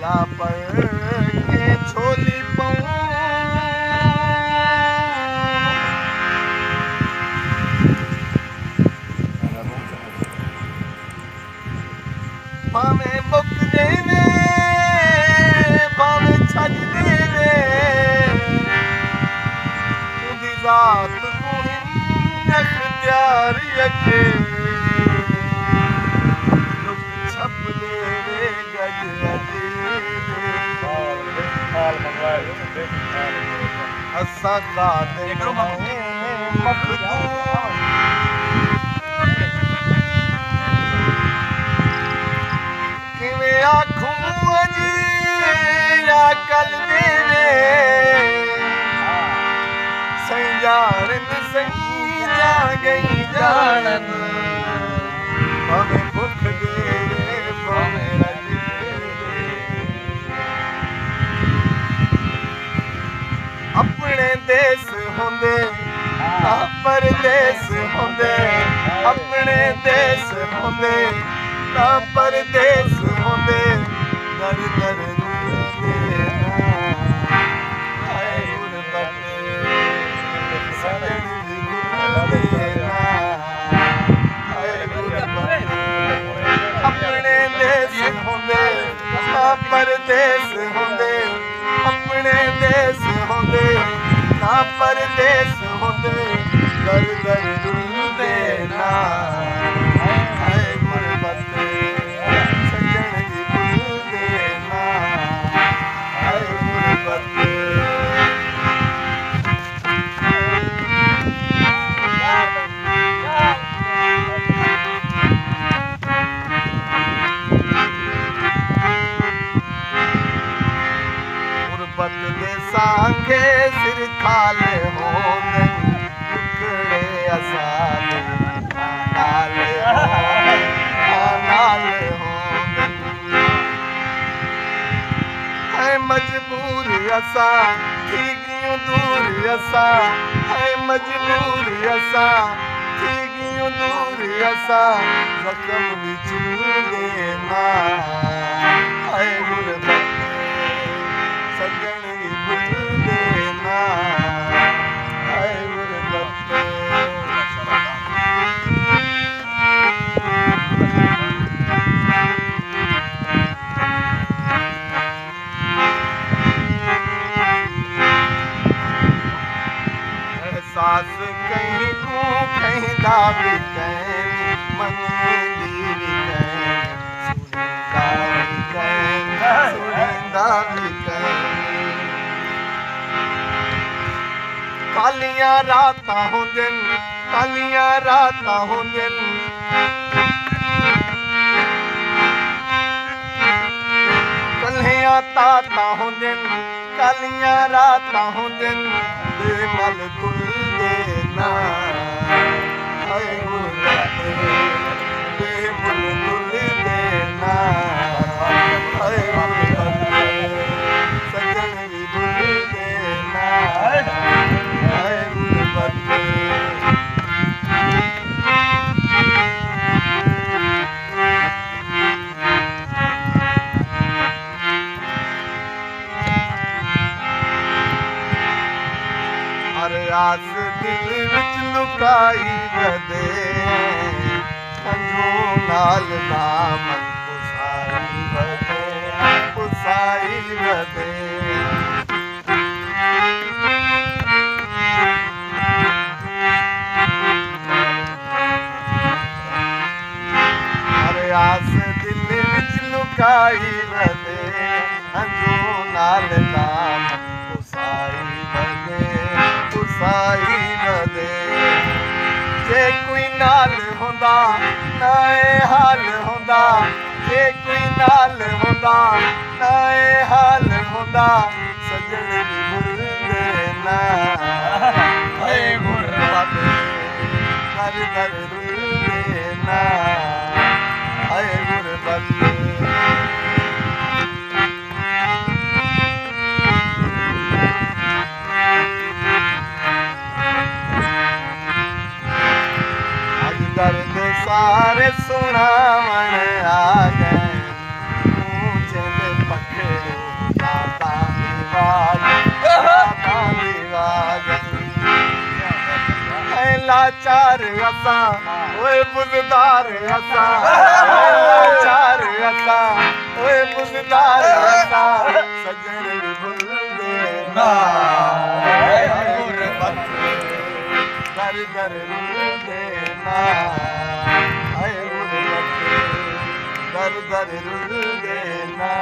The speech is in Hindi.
माला पर के छोली पाऊं भावें मुक देवे भावें छज देवे उदी जात को हिम अख्तियार यके छप देवे गज असा कादे मखदूम किवें आखूं अजी या कल देवे सही जान सही जा गई जानन भावें भुख देवे भावें रज अपने देश होंदे ना परदेस होंदे अपने देश होंदे ना परदेस होंदे दर दर रुलदे हाय गुरबत सजन दी रुलदे हाय गुरबत अपने देश होंदे ना परदेस होंदे अपने देश होंदे ना परदेस होंदे दर दर रुलदे ना हाय गुरबत सजन दी रुलदे ना हाय गुरबत गुरबत दे सांगे सिर खाले होंदे टुकड़े असाले नाले होंदे है मजबूर असा थी गियूं दूर असा है मजबूर असा थी गियूं दूर असा जख्म भी चुलदे ना है गुरबत सजन दी रुलदे ना हाय गुरबत एहसास कहीं को कहीं दा भी कहीं मनी दी भी कहीं सुनिंदा भी कहीं कालियां रातां होंदिन कालियां रातां होंदिन कल्हियां तातां होंदिन कालियां रातां होंदिन बेमल तुलदे ना हाय गुरबत बेमल तुलदे ना हाय गुरबत सजन दी रुलदे ना हाय गुरबत हर आस दिल विच लुकाई वदे हंझू नाल नाम पुसाई वदे हर आस दिल विच लुकाई वदे हंझू नाल नाम पुसाई वदे जे कोई नाल होंदा ना ए हाल होंदा जे कोई नाल होंदा ना ए हाल होंदा सजन दी रुलदे ना हाय गुरबत दर दर रुलदे ना हाय गुरबत दर्द सारे सुनावण आ गए ऊंचे लखे दाता लाचार असा ओए बुज़दार असा लाचार असा ओए बुज़दार असा सजन भुलदे ना गुरबत दर दर रुलदे ना आए गुरबत दर दर रुलदे ना